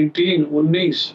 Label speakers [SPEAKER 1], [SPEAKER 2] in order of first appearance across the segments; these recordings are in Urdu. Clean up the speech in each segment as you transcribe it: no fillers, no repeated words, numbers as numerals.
[SPEAKER 1] 19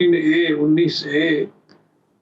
[SPEAKER 1] 19A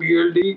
[SPEAKER 1] PLD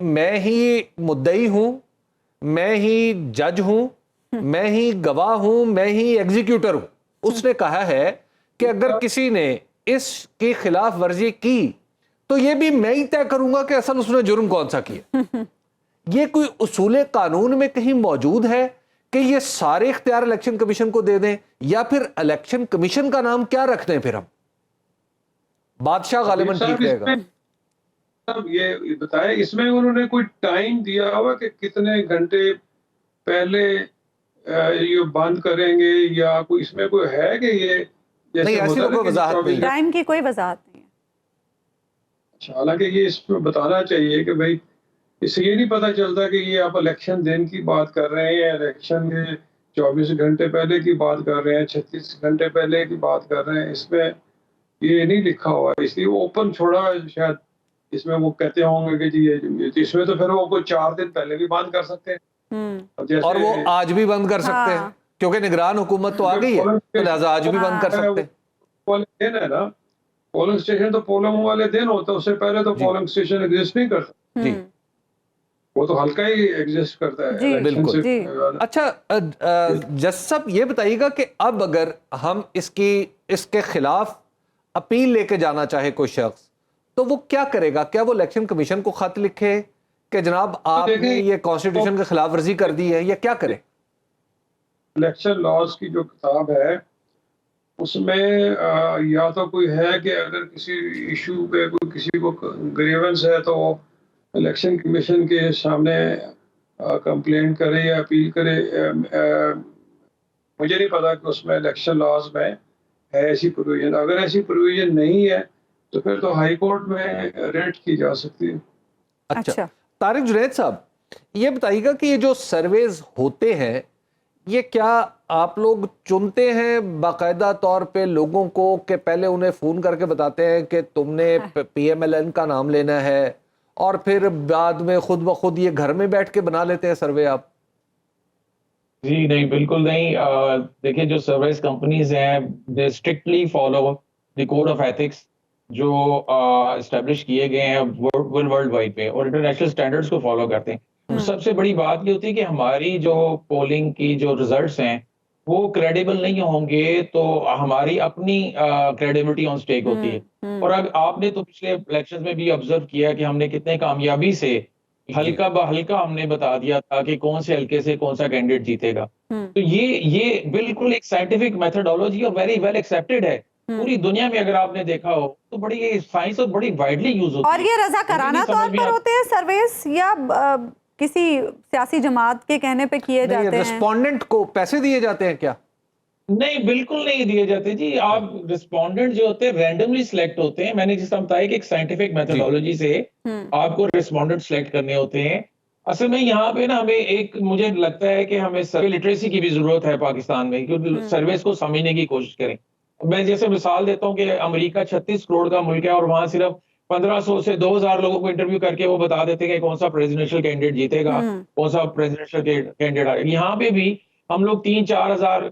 [SPEAKER 2] میں ہی مدعی ہوں، میں ہی جج ہوں، میں ہی گواہ ہوں، میں ہی ایگزیکیوٹر ہوں. اس نے کہا ہے کہ اگر کسی نے اس کی خلاف ورزی کی تو یہ بھی میں ہی طے کروں گا کہ اصل اس نے جرم کون سا کیا. یہ کوئی اصول قانون میں کہیں موجود ہے کہ یہ سارے اختیار الیکشن کمیشن کو دے دیں، یا پھر الیکشن کمیشن کا نام کیا رکھ دیں پھر ہم؟ بادشاہ غالباً ٹھیک رہے گا.
[SPEAKER 1] یہ بتائیں اس میں انہوں نے کوئی ٹائم دیا ہوا کہ کتنے گھنٹے پہلے یہ بند کریں گے، یا کوئی اس میں کوئی ہے کہ یہ
[SPEAKER 2] نہیں، ایسی تو کوئی وضاحت نہیں ہے.
[SPEAKER 3] ٹائم کی کوئی وضاحت نہیں ہے.
[SPEAKER 1] اچھا، حالانکہ یہ اس میں بتانا چاہیے کہ بھائی اس سے یہ نہیں پتہ چلتا کہ یہ آپ الیکشن دن کی بات کر رہے ہیں، الیکشن کے 24 گھنٹے پہلے کی بات کر رہے ہیں، 36 گھنٹے پہلے کی بات کر رہے ہیں. اس میں یہ نہیں لکھا ہوا ہے، اس لیے وہ اوپن چھوڑا ہے. شاید اس میں وہ کہتے ہوں گے کہ جی اس میں تو پھر وہ کوئی 4 دن پہلے بھی بند کر سکتے ہیں،
[SPEAKER 2] اور وہ آج بھی بند کر سکتے ہیں کیونکہ نگران حکومت تو آ گئی ہے، تو لہٰذا آج بھی بند کر سکتے ہیں.
[SPEAKER 1] پولنگ دن ہے نا، پولنگ اسٹیشن تو پولنگ والے دن ہوتا ہے، اس سے پہلے تو پولنگ اسٹیشن ایگزسٹ نہیں کرتا.
[SPEAKER 2] جی
[SPEAKER 1] وہ تو ہلکا ہی ایگزسٹ کرتا ہے.
[SPEAKER 2] بالکل. اچھا جج صاحب یہ بتائیے گا کہ اب اگر ہم اس کے خلاف اپیل لے کے جانا چاہے کوئی شخص تو وہ کیا کرے گا؟ کیا وہ الیکشن کمیشن کو خط لکھے کہ جناب آپ نے یہ کانسٹیٹیوشن کی خلاف ورزی کر دی ہے، یا کیا کرے؟
[SPEAKER 1] الیکشن لاز کی جو کتاب ہے اس میں یا تو کوئی ہے کہ اگر کسی ایشو پہ کوئی کسی کو گریونس ہے تو الیکشن کمیشن کے سامنے کمپلین کرے یا اپیل کرے. مجھے نہیں پتا کہ اس میں الیکشن لاز میں ہے ایسی پروویژن. اگر ایسی پروویژن نہیں ہے تو پھر تو ہائی کورٹ میں ریٹ کی جا سکتی ہے.
[SPEAKER 2] اچھا طارق جنید صاحب یہ بتائیے گا کہ یہ جو سرویز ہوتے ہیں یہ کیا آپ لوگ چنتے ہیں باقاعدہ طور پہ لوگوں کو کہ پہلے انہیں فون کر کے بتاتے ہیں کہ تم نے پی ایم ایل این کا نام لینا ہے اور پھر بعد میں خود بخود یہ گھر میں بیٹھ کے بنا لیتے ہیں سروے آپ؟
[SPEAKER 4] جی نہیں، بالکل نہیں. دیکھیں جو سروس کمپنیز ہیں they strictly follow the code of ethics جو اسٹیبلش کیے گئے ہیں ورلڈ وائڈ پہ، اور انٹرنیشنل سٹینڈرڈز کو فالو کرتے ہیں. سب سے بڑی بات یہ ہوتی ہے کہ ہماری جو پولنگ کی جو ریزلٹس ہیں وہ کریڈیبل نہیں ہوں گے تو ہماری اپنی کریڈیبلٹی آن سٹیک ہوتی ہے. اور آپ نے تو پچھلے الیکشن میں بھی آبزرو کیا کہ ہم نے کتنے کامیابی سے ہلکا بہلکا ہم نے بتا دیا تھا کہ کون سے حلقے سے کون سا کینڈیڈیٹ جیتے گا. تو یہ بالکل ایک سائنٹیفک میتھڈولوجی اور ویری ویل ایکسیپٹیڈ ہے پوری دنیا میں. اگر آپ نے دیکھا ہو تو بڑی سائنس اور بڑی وائڈلی یوز ہوتی ہے.
[SPEAKER 3] اور یہ رضاکارانہ طور پر ہوتے ہیں سرویس یا کسی سیاسی جماعت کے کہنے پہ کیے جاتے ہیں؟
[SPEAKER 2] رسپونڈنٹ کو پیسے دیے جاتے ہیں کیا؟
[SPEAKER 4] نہیں، بالکل نہیں دیے جاتے جی. آپ رسپونڈنٹ جو ہوتے ہیں رینڈملی سلیکٹ ہوتے ہیں. میں نے جس طرح بتایا کہ ایک سائنٹیفک میتھڈولوجی سے آپ کو رسپونڈنٹ سلیکٹ کرنے ہوتے ہیں. اصل میں یہاں پہ نا ہمیں ایک مجھے لگتا ہے کہ ہمیں سروے لٹریسی کی بھی ضرورت ہے پاکستان میں، کیونکہ سرویس کو سمجھنے کی کوشش کریں. میں جیسے مثال دیتا ہوں کہ امریکہ 36 کروڑ کا ملک ہے اور وہاں صرف 1500 سے 2000 لوگوں کو انٹرویو کر کے وہ بتا دیتے ہیں کہ کون سا پریزیڈنشل کینڈیڈیٹ جیتے گا، کون سا پریزیڈنشل کینڈیڈیٹ آئے گا. یہاں پہ بھی ہم لوگ 3-4 ہزار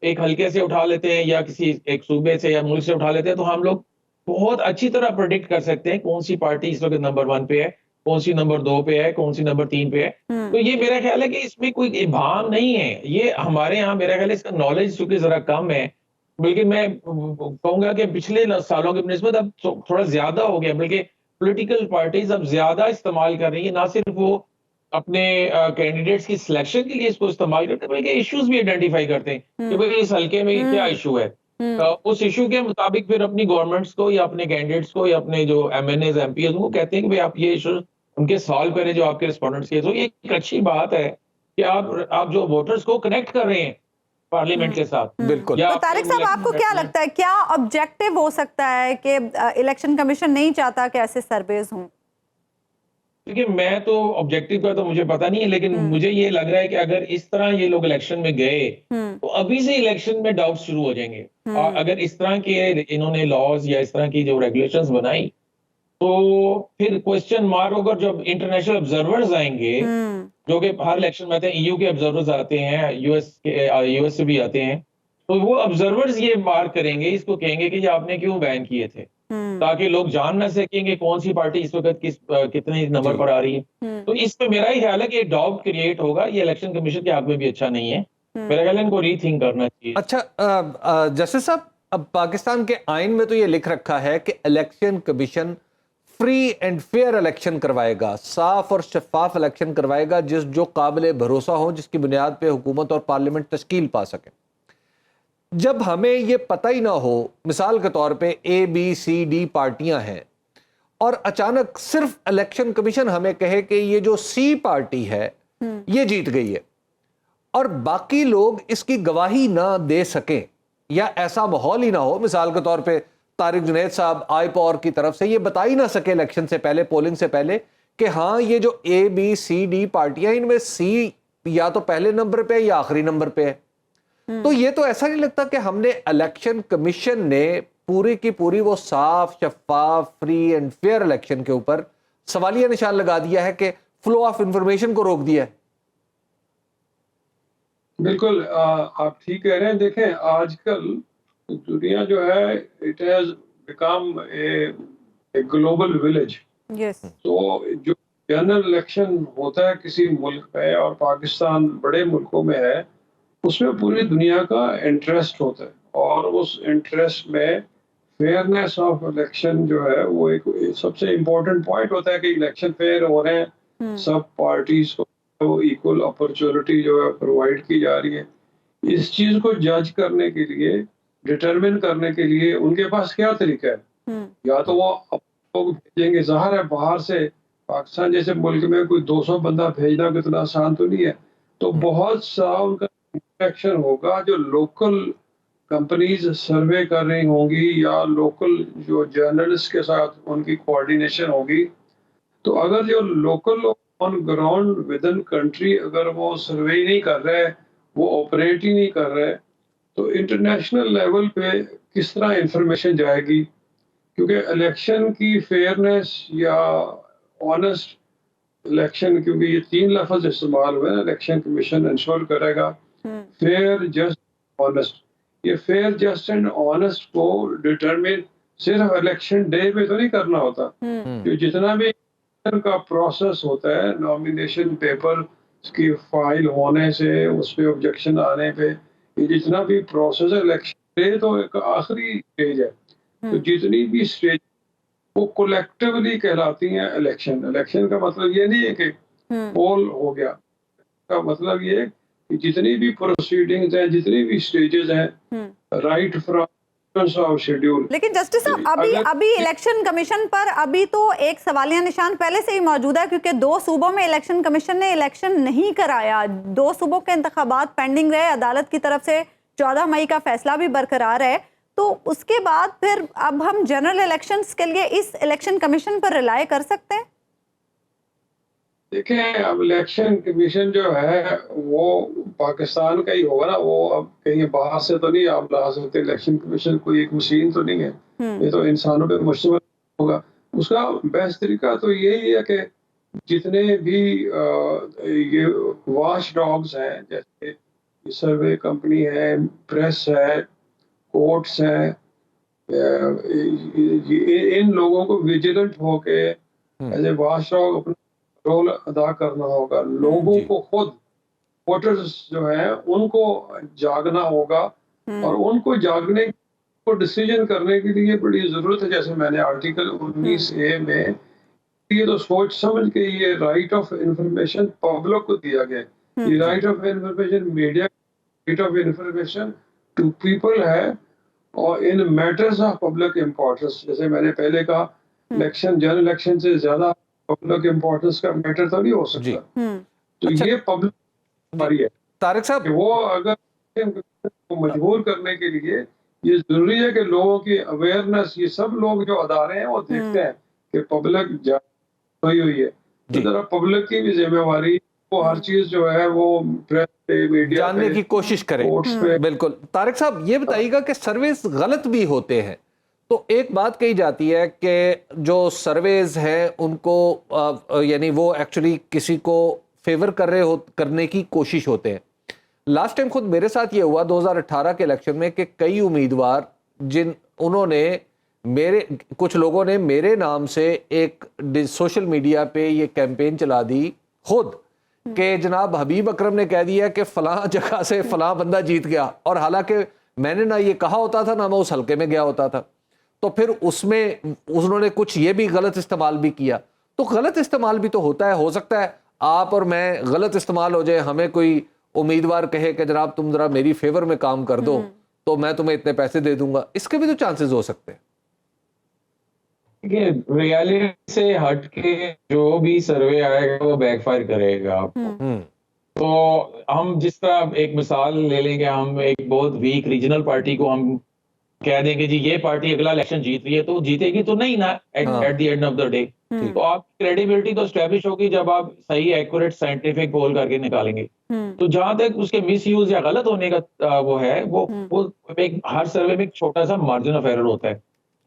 [SPEAKER 4] ایک حلقے سے اٹھا لیتے ہیں یا کسی ایک صوبے سے یا ملک سے اٹھا لیتے ہیں، تو ہم لوگ بہت اچھی طرح پریڈکٹ کر سکتے ہیں کون سی پارٹی اس وقت نمبر 1 پہ ہے، کون سی نمبر 2 پہ ہے، کون سی نمبر 3 پہ ہے. تو یہ میرا خیال ہے کہ اس میں کوئی ابہام نہیں ہے. یہ ہمارے یہاں میرا خیال ہے اس کا نالج چونکہ ذرا کم ہے، بلکہ میں کہوں گا کہ پچھلے سالوں کی نسبت اب تھوڑا زیادہ ہو گیا، بلکہ پولیٹیکل پارٹیز اب زیادہ استعمال کر رہی ہیں. نہ صرف وہ اپنے کینڈیڈیٹس کی سلیکشن کے لیے اس کو استعمال کرتے ہیں بلکہ ایشوز بھی آئیڈینٹیفائی کرتے ہیں کہ بھئی اس حلقے میں کیا ایشو ہے. اس ایشو کے مطابق پھر اپنی گورنمنٹس کو یا اپنے کینڈیڈیٹس کو یا اپنے جو M N Es M P Es ان کو کہتے ہیں کہ بھئی آپ یہ ایشو ان کے سالو کریں جو آپ کے رسپونڈنٹس کے. تو یہ ایک اچھی بات ہے کہ آپ جو ووٹرز کو کنیکٹ کر رہے ہیں پارلیمنٹ کے ساتھ.
[SPEAKER 2] بالکل.
[SPEAKER 3] تو طارق صاحب آپ کو کیا لگتا ہے کیا آبجیکٹو ہو سکتا ہے کہ الیکشن کمیشن نہیں چاہتا کہ ایسے سرویز ہوں؟
[SPEAKER 4] کیونکہ میں تو آبجیکٹو کا تو مجھے پتا نہیں ہے، لیکن مجھے یہ لگ رہا ہے کہ اگر اس طرح یہ لوگ الیکشن میں گئے تو ابھی سے الیکشن میں ڈاؤٹ شروع ہو جائیں گے. اگر اس طرح کے انہوں نے لاز یا اس طرح کی جو ریگولیشنز بنائی تو پھر کوسچن مارک ہوگا جب انٹرنیشنل آبزرورز آئیں گے جو کہ ہر الیکشن میں آتے ہیں. EU کے آبزرورز آتے ہیں، یو ایس سے بھی آتے ہیں، تو وہ آبزرورز یہ مارک کریں گے، اس کو کہیں گے کہ یہ آپ نے کیوں بین کیے تھے. تاکہ لوگ جان نہ سکیں کہ کون سی پارٹی اس وقت کتنے نمبر پر آ رہی ہے. تو اس پہ میرا ہی خیال ہے کہ ڈاؤٹ کریٹ ہوگا. یہ الیکشن کمیشن کے حق میں بھی اچھا نہیں ہے. میرا خیال ہے ان کو ری تھنک کرنا چاہیے.
[SPEAKER 2] اچھا جسٹس صاحب، اب پاکستان کے آئین میں تو یہ لکھ رکھا ہے کہ election commission free and fair election کروائے گا، صاف اور شفاف الیکشن کروائے گا جو قابل بھروسہ ہو، جس کی بنیاد پہ حکومت اور پارلیمنٹ تشکیل پا سکے. جب ہمیں یہ پتہ ہی نہ ہو، مثال کے طور پہ اے بی سی ڈی پارٹیاں ہیں، اور اچانک صرف الیکشن کمیشن ہمیں کہے کہ یہ جو سی پارٹی ہے یہ جیت گئی ہے، اور باقی لوگ اس کی گواہی نہ دے سکیں، یا ایسا ماحول ہی نہ ہو، مثال کے طور پہ طارق جنید صاحب آئی پاور کی طرف سے یہ بتا ہی نہ سکے الیکشن سے پہلے، پولنگ سے پہلے، کہ ہاں یہ جو اے بی سی ڈی پارٹیاں ان میں سی یا تو پہلے نمبر پہ یا آخری نمبر پہ ہے. تو یہ تو ایسا نہیں لگتا کہ ہم نے الیکشن کمیشن نے پوری کی پوری وہ صاف شفاف فری اینڈ فیئر الیکشن کے اوپر سوالیہ نشان لگا دیا ہے کہ فلو آف انفارمیشن کو روک دیا ہے؟
[SPEAKER 1] بالکل آپ ٹھیک کہہ رہے ہیں. دیکھیں آج کل دنیا جو ہے it has become a global village. تو جو جنرل الیکشن ہوتا ہے کسی ملک میں، اور پاکستان بڑے ملکوں میں ہے، اس میں پوری دنیا کا انٹرسٹ ہوتا ہے، اور اس انٹرسٹ میں فیئرنیس آف الیکشن جو ہے وہ ایک سب سے امپورٹنٹ پوائنٹ ہوتا ہے کہ الیکشن فیئر ہو رہے ہیں، سب پارٹیز کو ایکول اپرچونٹی جو ہے پرووائڈ کی جا رہی ہے. اس چیز کو جج کرنے کے لیے، ڈٹرمن کرنے کے لیے ان کے پاس کیا طریقہ ہے؟ یا تو وہ لوگ بھیجیں گے، ظاہر ہے باہر سے پاکستان جیسے ملک میں کوئی 200 بندہ بھیجنا کتنا آسان تو نہیں ہے، تو بہت سا ان کا انٹریکشن ہوگا. جو لوکل کمپنیز سروے کر رہی ہوں گی یا لوکل جو جرنلسٹ کے ساتھ ان کی کوارڈینیشن ہوگی. تو اگر جو local on ground with in country اگر وہ سروے نہیں کر رہے، وہ آپریٹ ہی نہیں کر رہے، تو انٹرنیشنل لیول پہ کس طرح انفارمیشن جائے گی؟ کیونکہ الیکشن کی فیئرنیس یا آنسٹ الیکشن، کیونکہ یہ 3 لفظ استعمال ہوئے نا، الیکشن کمیشن انشور کرے گا فیئر جسٹ آنسٹ. یہ فیئر جسٹ اینڈ آنسٹ کو ڈٹرمن صرف الیکشن ڈے پہ تو نہیں کرنا ہوتا. جو جتنا بھی کا پروسیس ہوتا ہے، نامینیشن پیپر کی فائل ہونے سے اس پہ آبجیکشن آنے پہ، یہ جتنا بھی پروسیس ہے، الیکشن ڈے تو ایک آخری اسٹیج ہے. تو جتنی بھی اسٹیج وہ کولیکٹیولی کہلاتی ہیں الیکشن. الیکشن کا مطلب یہ نہیں ہے کہ پول ہو گیا، کا مطلب یہ ہے کہ جتنی بھی پروسیڈنگز ہیں، جتنی بھی اسٹیجز ہیں، رائٹ فرام شیڈیول.
[SPEAKER 3] لیکن جسٹس صاحب ابھی الیکشن کمیشن پر ابھی تو ایک سوالیہ نشان پہلے سے ہی موجود ہے، کیونکہ 2 صوبوں میں الیکشن کمیشن نے الیکشن نہیں کرایا. 2 صوبوں کے انتخابات پینڈنگ رہے، عدالت کی طرف سے 14 مئی کا فیصلہ بھی برقرار ہے. تو اس کے بعد پھر اب ہم جنرل الیکشنز کے لیے اس الیکشن کمیشن پر ریلائی کر سکتے ہیں؟
[SPEAKER 1] دیکھیں اب الیکشن کمیشن جو ہے وہ پاکستان کا ہی ہوگا نا، وہ اب کہیں باہر سے تو نہیں آپ لا سکتے. الیکشن کمیشن کوئی ایک مشین تو نہیں ہے، یہ تو انسانوں پہ مشتمل ہوگا. اس کا بیسٹ طریقہ تو یہی ہے کہ جتنے بھی یہ واچ ڈاگز ہیں، جیسے سروے کمپنی ہے، پریس ہے، کورٹس ہیں، ان لوگوں کو ویجیلنٹ ہو کے ایز اے واچ ڈاگ اپنا رول ادا کرنا ہوگا. لوگوں کو خود ووٹرز جو ہیں ان کو جاگنا ہوگا، اور ان کو جاگنے کو ڈیسیجن کرنے کے لیے بڑی ضرورت ہے. جیسے میں نے آرٹیکل 19A میں یہ تو سوچ سمجھ کے یہ رائٹ آف انفارمیشن پبلک کو دیا گیا. یہ right of information media, right of information to people ہے، اور in matters of public importance. جیسے میں نے پہلے کہا، الیکشن جنرل الیکشن سے زیادہ پبلک امپورٹنس کا میٹر تو نہیں ہو سکتا. تو یہ پبلک ہماری ہے.
[SPEAKER 2] طارق صاحب،
[SPEAKER 1] وہ اگر مجبور کرنے کے لیے یہ ضروری ہے کہ لوگوں کی اویئرنیس، یہ سب لوگ جو ادارے ہیں وہ دیکھتے ہیں کہ پبلک ہوئی ہے، تو ذرا پبلک کی بھی ذمہ واری، وہ ہر چیز جو ہے وہ پریس پہ، میڈیا
[SPEAKER 2] جاننے کی کوشش کریں. بالکل. طارق صاحب یہ بتائیے گا کہ سرویز غلط بھی ہوتے ہیں، تو ایک بات کہی جاتی ہے کہ جو سرویز ہیں ان کو یعنی وہ ایکچولی کسی کو فیور کرنے کی کوشش ہوتے ہیں. لاسٹ ٹائم خود میرے ساتھ یہ ہوا 2018 کے الیکشن میں کہ کئی امیدوار انہوں نے میرے کچھ لوگوں نے میرے نام سے ایک سوشل میڈیا پہ یہ کیمپین چلا دی خود کہ جناب حبیب اکرم نے کہہ دیا کہ فلاں جگہ سے فلاں بندہ جیت گیا، اور حالانکہ میں نے نہ یہ کہا ہوتا تھا نہ میں اس حلقے میں گیا ہوتا تھا. تو پھر اس میں انہوں نے کچھ یہ بھی غلط استعمال بھی کیا. تو غلط استعمال بھی تو ہوتا ہے، ہو سکتا ہے آپ اور میں غلط استعمال ہو جائے، ہمیں کوئی امیدوار کہے کہ جناب تم ذرا میری فیور میں کام کر دو تو میں تمہیں اتنے پیسے دے دوں گا، اس کے بھی تو چانسز ہو سکتے ہیں.
[SPEAKER 4] ریالٹی سے ہٹ کے جو بھی سروے آئے گا وہ بیک فائر کرے گا آپ کو. تو ہم جس طرح ایک مثال لے لیں گے، ہم ایک بہت ویک ریجنل پارٹی کو ہم کہہ دیں کہ جی یہ پارٹی اگلا الیکشن جیت رہی ہے، تو جیتے گی تو نہیں نا at the end of the day. تو آپ کی کریڈیبلٹی تو اسٹیبلش ہوگی جب آپ صحیح ایکوریٹ سائنٹیفک پول کر کے نکالیں گے. تو جہاں تک اس کے مس یوز یا غلط ہونے کا وہ ہے، وہ ہر سروے میں ایک چھوٹا سا مارجن آف ایرر ہوتا ہے،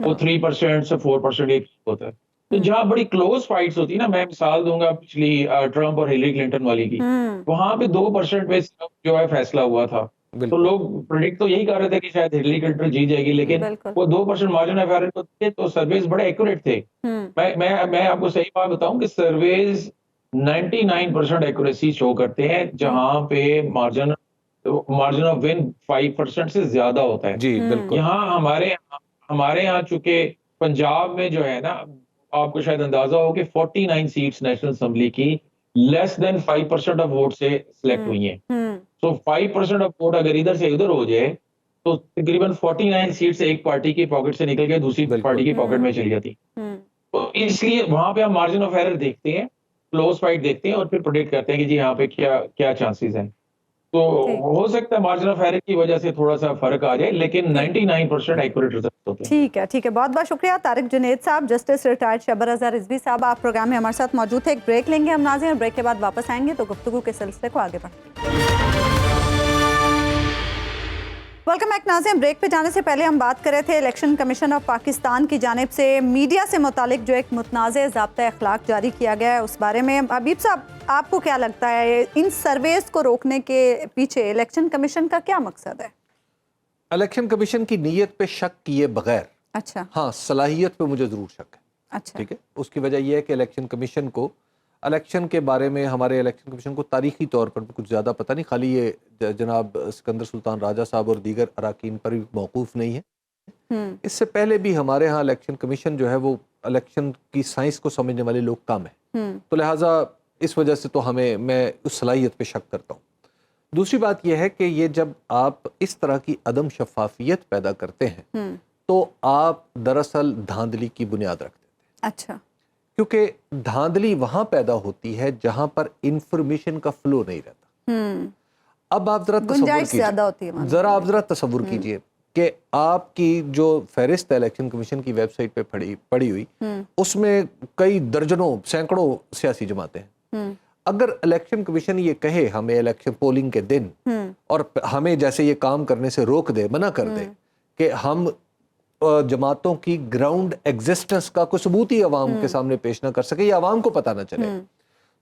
[SPEAKER 4] وہ 3% سے 4% ایک ہوتا ہے. تو جہاں بڑی کلوز فائٹس ہوتی ہے نا، میں مثال دوں گا پچھلی ٹرمپ اور ہیلری کلنٹن والی کی، وہاں پہ 2% پہ جو ہے فیصلہ ہوا تھا. تو لوگ پریڈکٹ تو یہی کر رہے تھے کہ شاید ہیلری کلنٹن جیت جائے گی، لیکن وہ 2% مارجن آف ایرر تھے تو سرویز بڑے ایکوریٹ تھے. میں آپ کو صحیح بات بتاؤں کہ سرویز 99% ایکوریسی شو کرتے ہیں جہاں پہ مارجن آف ون 5% سے زیادہ ہوتا ہے.
[SPEAKER 2] جی بالکل.
[SPEAKER 4] یہاں ہمارے یہاں چونکہ پنجاب میں جو ہے نا، آپ کو شاید اندازہ ہو کہ 49 سیٹس نیشنل اسمبلی کی لیس دین 5% آف ووٹ سے سلیکٹ ہوئی ہیں. سو 5% آف ووٹ اگر ادھر سے ادھر ہو جائے تو تقریباً 49 سیٹس ایک پارٹی کی پاکٹ سے نکل کے دوسری پارٹی کی پاکٹ میں چلی جاتی. تو اس لیے وہاں پہ ہم مارجن آف ایرر دیکھتے ہیں، کلوز فائٹ دیکھتے ہیں اور پھر پریڈکٹ کرتے ہیں کہ جی یہاں پہ کیا چانسز ہیں. تو ہو سکتا ہے مارجن آف ایرر کی وجہ سے تھوڑا سا فرق آ جائے، لیکن 99% ایکوریٹ رزلٹ ہوتے ہیں.
[SPEAKER 3] ٹھیک ہے، بہت بہت شکریہ طارق جنید صاحب. جسٹس ریٹائرڈ شبر اظہر رضوی صاحب آپ پروگرام میں ہمارے ساتھ موجود تھے. ایک بریک لیں گے ہم ناظرین، اور بریک کے بعد واپس آئیں گے تو گفتگو کے سلسلے کو آگے بڑھیں گے. ویلکم بیک ناظرین. بریک پہ جانے سے پہلے ہم بات کر رہے تھے الیکشن کمیشن آف پاکستان کی جانب سے میڈیا سے متعلق جو ایک متنازع ضابطۂ اخلاق جاری کیا گیا ہے اس بارے میں. حبیب صاحب، آپ کو کیا لگتا ہے ان سرویز کو روکنے کے پیچھے الیکشن کمیشن کا کیا مقصد ہے؟
[SPEAKER 2] الیکشن کمیشن کی نیت پہ شک کیے بغیر،
[SPEAKER 3] اچھا،
[SPEAKER 2] ہاں صلاحیت پہ مجھے ضرور شک ہے.
[SPEAKER 3] اچھا،
[SPEAKER 2] ٹھیک ہے. اس کی وجہ یہ ہے کہ الیکشن کمیشن کو الیکشن کے بارے میں، ہمارے الیکشن کمیشن کو تاریخی طور پر کچھ زیادہ پتہ نہیں. خالی یہ جناب سکندر سلطان راجہ صاحب اور دیگر اراکین پر بھی موقوف نہیں ہے. اس سے پہلے بھی ہمارے ہاں الیکشن کمیشن جو ہے وہ الیکشن کی سائنس کو سمجھنے والے لوگ کم ہیں. تو لہٰذا اس وجہ سے تو میں اس صلاحیت پہ شک کرتا ہوں. دوسری بات یہ ہے کہ یہ جب آپ اس طرح کی عدم شفافیت پیدا کرتے ہیں تو آپ دراصل دھاندلی کی بنیاد رکھتے ہیں.
[SPEAKER 3] اچھا،
[SPEAKER 2] کیونکہ دھاندلی وہاں پیدا ہوتی ہے جہاں پر انفارمیشن کا فلو نہیں رہتا. اب آپ ذرا تصور کیجئے کہ آپ کی جو فہرست ہے الیکشن کمیشن کی ویب سائٹ پہ پڑی ہوئی، اس میں کئی درجنوں سینکڑوں سیاسی جماعتیں ہیں. اگر الیکشن کمیشن یہ کہے ہمیں الیکشن پولنگ کے دن اور ہمیں جیسے یہ کام کرنے سے روک دے، منع کر دے کہ ہم جماعتوں کی گراؤنڈ ایگزسٹنس کا کوئی ثبوت ہی عوام کے سامنے پیش نہ کر سکے یا عوام کو پتہ نہ چلے،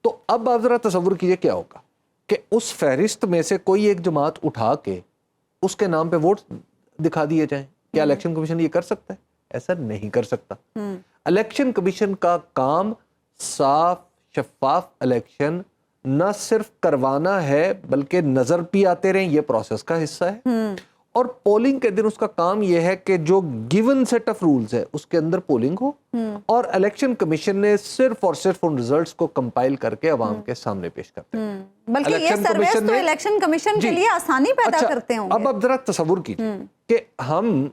[SPEAKER 2] تو اب آپ ذرا تصور کیجئے کیا ہوگا کہ اس فہرست میں سے کوئی ایک جماعت اٹھا کے اس کے نام پہ ووٹ دکھا دیے جائیں. کیا الیکشن کمیشن یہ کر سکتا ہے؟ ایسا نہیں کر سکتا. الیکشن کمیشن کا کام صاف شفاف الیکشن نہ صرف کروانا ہے بلکہ نظر بھی آتے رہیں، یہ پروسیس کا حصہ ہے. اور پولنگ کے دن اس کا کام یہ ہے کہ جو گیون سیٹ آف رولز ہے اس کے اندر پولنگ ہو، اور الیکشن کمیشن نے صرف اور صرف ان ریزلٹس کو کمپائل کر کے عوام کے سامنے پیش کرتے ہیں.
[SPEAKER 3] بلکہ یہ سرویز تو الیکشن کمیشن کے لیے آسانی پیدا کرتے ہوں گے.
[SPEAKER 2] اب ذرا تصور کیجیے کہ ہم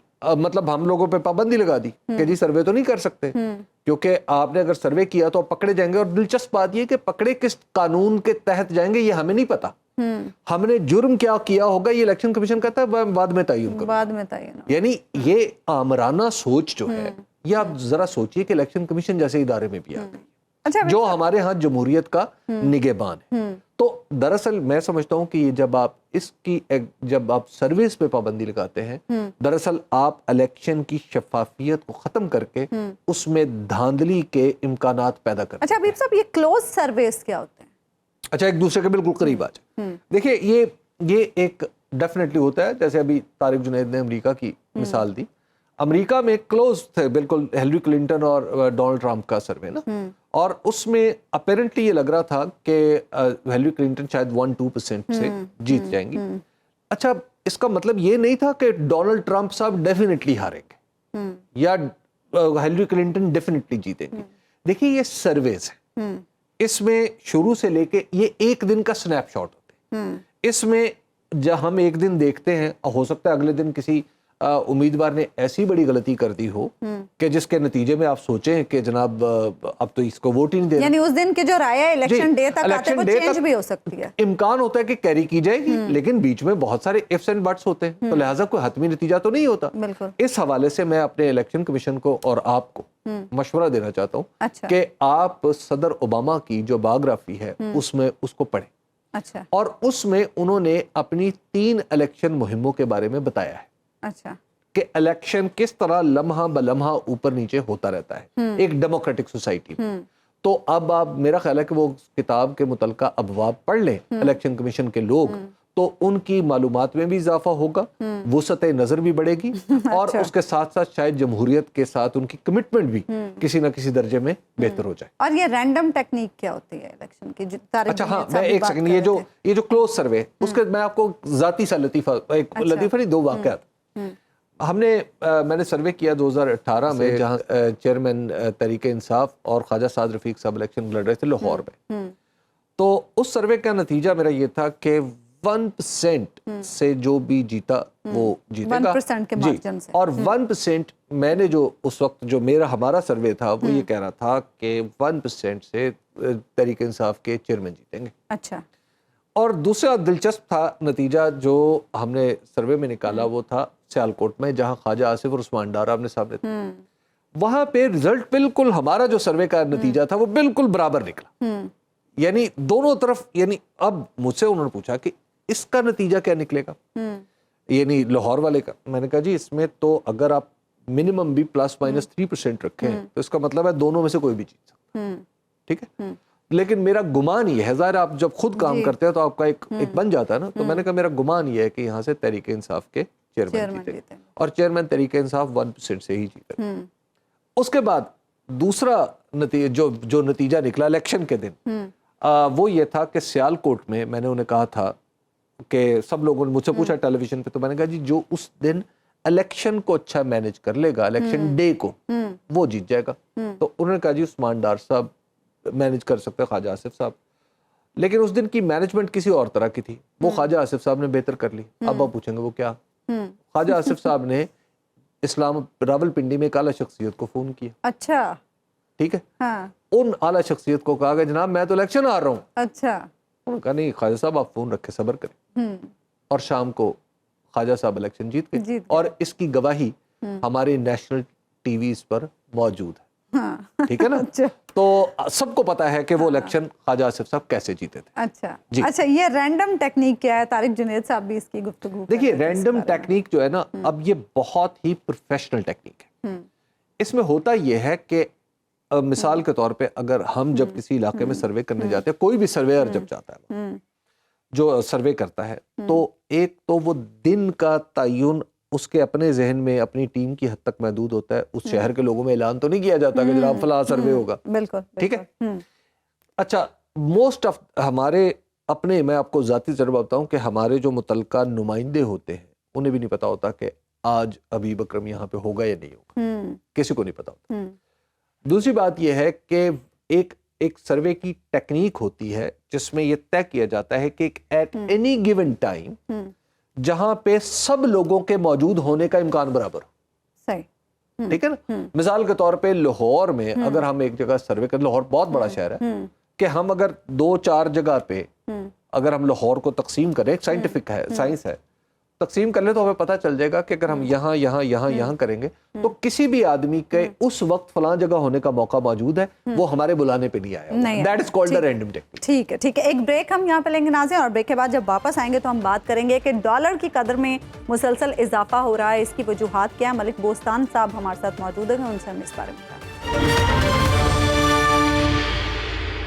[SPEAKER 2] لوگوں پہ پابندی لگا دی کہ جی سروے تو نہیں کر سکتے کیونکہ آپ نے اگر سروے کیا تو آپ پکڑے جائیں گے. اور دلچسپ بات یہ کہ پکڑے کس قانون کے تحت جائیں گے یہ ہمیں نہیں پتا. ہم نے جرم کیا ہوگا یہ الیکشن کمیشن کہتا ہے بعد میں تعین کرو. یعنی یہ آمرانہ سوچ جو ہے، یہ آپ ذرا سوچئے کہ الیکشن کمیشن جیسے ادارے میں بھی آ گئی جو ہمارے ہاں جمہوریت کا نگہبان ہے. تو دراصل میں سمجھتا ہوں کہ یہ جب آپ سروس پہ پابندی لگاتے ہیں، دراصل آپ الیکشن کی شفافیت کو ختم کر کے اس میں دھاندلی کے امکانات پیدا کرتے ہیں.
[SPEAKER 3] اچھا حبیب صاحب، یہ کلوز سرویز کیا ہوتے ہیں؟
[SPEAKER 2] اچھا، ایک دوسرے کے بالکل قریب آ جائے. دیکھیے یہ ایک ڈیفینیٹلی ہوتا ہے. جیسے ابھی طارق جنید نے امریکہ کی مثال دی. امریکہ میں کلوز تھے بالکل ہیلری کلنٹن اور ڈونلڈ ٹرمپ کا سروے نا, اور اس میں اپیرنٹلی یہ لگ رہا تھا کہ ہیلری کلنٹن شاید 1-2% سے جیت جائیں گی. اچھا اس کا مطلب یہ نہیں تھا کہ ڈونلڈ ٹرمپ صاحب ڈیفینیٹلی ہاریں گے یا ہیلری کلنٹن ڈیفینیٹلی جیتیں گے. دیکھیے یہ سرویز ہیں, اس میں شروع سے لے کے یہ ایک دن کا سنیپ شاٹ ہوتے ہیں. اس میں جب ہم ایک دن دیکھتے ہیں, ہو سکتا ہے اگلے دن کسی امیدوار نے ایسی بڑی غلطی کر دی ہو کہ جس کے نتیجے میں آپ سوچیں کہ جناب اب تو اس کو ووٹ ہی نہیں دینا.
[SPEAKER 3] یعنی اس دن کی جو رائے ہے الیکشن ڈے تک آتے وہ چینج بھی ہو سکتی ہے.
[SPEAKER 2] امکان ہوتا ہے کہ کیری کی جائے گی, لیکن بیچ میں بہت سارے ifs and buts ہوتے ہیں, تو لہٰذا کوئی حتمی نتیجہ تو نہیں ہوتا. اس حوالے سے میں اپنے الیکشن کمیشن کو اور آپ کو مشورہ دینا چاہتا ہوں کہ آپ صدر اوباما کی جو بایوگرافی ہے اس میں اس کو پڑھیں. اور اس میں انہوں نے اپنی 3 الیکشن مہموں کے بارے میں بتایا ہے کہ الیکشن کس طرح لمحہ بلمحہ اوپر نیچے ہوتا رہتا ہے ایک ڈیموکریٹک سوسائٹی میں. تو اب آپ میرا خیال ہے کہ وہ کتاب کے متعلقہ ابواب پڑھ لیں الیکشن کمیشن کے لوگ, تو ان کی معلومات میں بھی اضافہ ہوگا, وسعت نظر بھی بڑھے گی, اور اس کے ساتھ ساتھ شاید جمہوریت کے ساتھ ان کی کمٹمنٹ بھی کسی نہ کسی درجے میں بہتر ہو جائے.
[SPEAKER 3] اور یہ رینڈم ٹیکنیک کیا ہوتی ہے الیکشن کی؟
[SPEAKER 2] اچھا ہاں, میں ایک سیکنڈ, یہ جو کلوز سروے اس کے میں آپ کو ذاتی سا لطیفہ نہیں 2 واقعات. میں نے سروے کیا 2018 میں, جہاں چیئرمین تحریک انصاف اور خواجہ سعد رفیق صاحب الیکشن لڑ رہے تھے لاہور میں. تو اس سروے کا نتیجہ میرا یہ تھا کہ 1% سے جو بھی جیتا وہ جیتے گا,
[SPEAKER 3] 1% کے مارجن سے.
[SPEAKER 2] اور 1% میں نے جو اس وقت جو ہمارا سروے تھا وہ یہ کہہ رہا تھا کہ 1% سے تحریک انصاف کے چیئرمین جیتیں گے.
[SPEAKER 3] اچھا.
[SPEAKER 2] اور دوسرا دلچسپ تھا نتیجہ جو ہم نے سروے میں نکالا, وہ تھا سیالکوٹ میں, جہاں خواجہ آصف اور عثمان ڈار آمنے سامنے تھے. وہاں پہ رزلٹ بالکل ہمارا جو سروے کا نتیجہ تھا وہ بالکل برابر نکلا. یعنی دونوں طرف, یعنی اب مجھ سے انہوں نے پوچھا کہ اس کا نتیجہ کیا نکلے گا, یعنی لاہور والے کا. میں نے کہا جی اس میں تو اگر آپ منیمم بھی ±3% رکھیں تو اس کا مطلب ہے دونوں میں سے کوئی بھی چیز سکتا. ٹھیک ہے, لیکن میرا گمان یہ ہے, ظاہر آپ جب خود کام کرتے ہیں تو آپ کا ایک بن جاتا ہے نا, تو میں نے کہا میرا گمان یہ ہے کہ یہاں سے تحریک انصاف کے چیئرمین جیتے, اور چیئرمین تحریک انصاف 1% سے ہی جیتے. اس کے بعد دوسرا نتیجہ جو نتیجہ نکلا الیکشن کے دن, وہ یہ تھا کہ سیالکوٹ میں میں نے انہیں کہا تھا کہ سب لوگوں نے مجھ سے پوچھا ٹیلی ویژن پہ, تو میں نے کہا جی جو اس دن الیکشن کو اچھا مینج کر لے گا الیکشن ڈے کو وہ جیت جائے گا. تو انہوں نے کہا جی عثمان ڈار صاحب مینج کر سکتے خواجہ آصف صاحب, لیکن اس دن کی مینجمنٹ کسی اور طرح کی تھی, وہ خواجہ آصف صاحب نے بہتر کر لی. اب آپ پوچھیں گے وہ کیا؟ خواجہ آصف صاحب نے راولپنڈی میں ایک اعلیٰ شخصیت کو فون کیا.
[SPEAKER 3] اچھا
[SPEAKER 2] ٹھیک ہے, ان اعلیٰ شخصیت کو کہا کہ جناب میں تو الیکشن آ رہا ہوں.
[SPEAKER 3] اچھا.
[SPEAKER 2] انہوں نے کہا نہیں خواجہ صاحب آپ فون رکھے صبر کریں, اور شام کو خواجہ صاحب الیکشن جیت گئے, اور اس کی گواہی ہمارے نیشنل ٹی ویز پر موجود ہے. ٹھیک ہے نا, تو سب کو پتا ہے کہ وہ الیکشن خواجہ آصف صاحب کیسے جیتے تھے.
[SPEAKER 3] اچھا اچھا, یہ رینڈم ٹیکنیک کیا ہے؟ طارق جنید صاحب بھی اس کی گفتگو.
[SPEAKER 2] دیکھیے رینڈم ٹیکنیک جو ہے نا, اب یہ بہت ہی پروفیشنل ٹیکنیک ہے. اس میں ہوتا یہ ہے کہ مثال کے طور پہ اگر ہم جب کسی علاقے میں سروے کرنے جاتے ہیں, کوئی بھی سرویئر جب جاتا ہے جو سروے کرتا ہے, تو ایک تو وہ دن کا تعین اس کے اپنے ذہن میں اپنی ٹیم کی حد تک محدود ہوتا ہے. اس شہر کے لوگوں میں اعلان تو نہیں کیا جاتا کہ جناب فلاں سروے ہوگا.
[SPEAKER 3] بالکل
[SPEAKER 2] ٹھیک ہے. اچھا موسٹ آف ہمارے اپنے, میں آپ کو ذاتی تجربہ بتاؤں کہ ہمارے جو متعلقہ نمائندے ہوتے ہیں انہیں بھی نہیں پتا ہوتا کہ آج حبیب اکرم یہاں پہ ہوگا یا نہیں ہوگا, کسی کو نہیں پتا ہوتا. دوسری بات یہ ہے کہ ایک سروے کی ٹیکنیک ہوتی ہے جس میں یہ طے کیا جاتا ہے کہ ایٹ اینی گیون ٹائم جہاں پہ سب لوگوں کے موجود ہونے کا امکان برابر ہو.
[SPEAKER 3] صحیح.
[SPEAKER 2] ٹھیک ہے نا, مثال کے طور پہ لاہور میں اگر ہم ایک جگہ سروے کریں, لاہور بہت بڑا شہر ہے, کہ ہم اگر 2-4 جگہ پہ اگر ہم لاہور کو تقسیم کریں, سائنٹیفک ہے, سائنس ہے, تقسیم کر لیں تو ہمیں پتہ چل جائے گا کہ اگر ہم یہاں کریں گے تو کسی بھی آدمی کے اس وقت فلاں جگہ ہونے کا موقع موجود ہے, وہ ہمارے بلانے پہ نہیں آیا. That is called random technique.
[SPEAKER 3] ٹھیک ہے ٹھیک ہے, ایک بریک ہم یہاں پہ لیں گے ناظرین, اور بریک کے بعد جب واپس آئیں گے تو ہم بات کریں گے کہ ڈالر کی قدر میں مسلسل اضافہ ہو رہا ہے, اس کی وجوہات کیا ہیں. ملک بوستان صاحب ہمارے ساتھ موجود ہیں, ان سے ہم اس بارے میں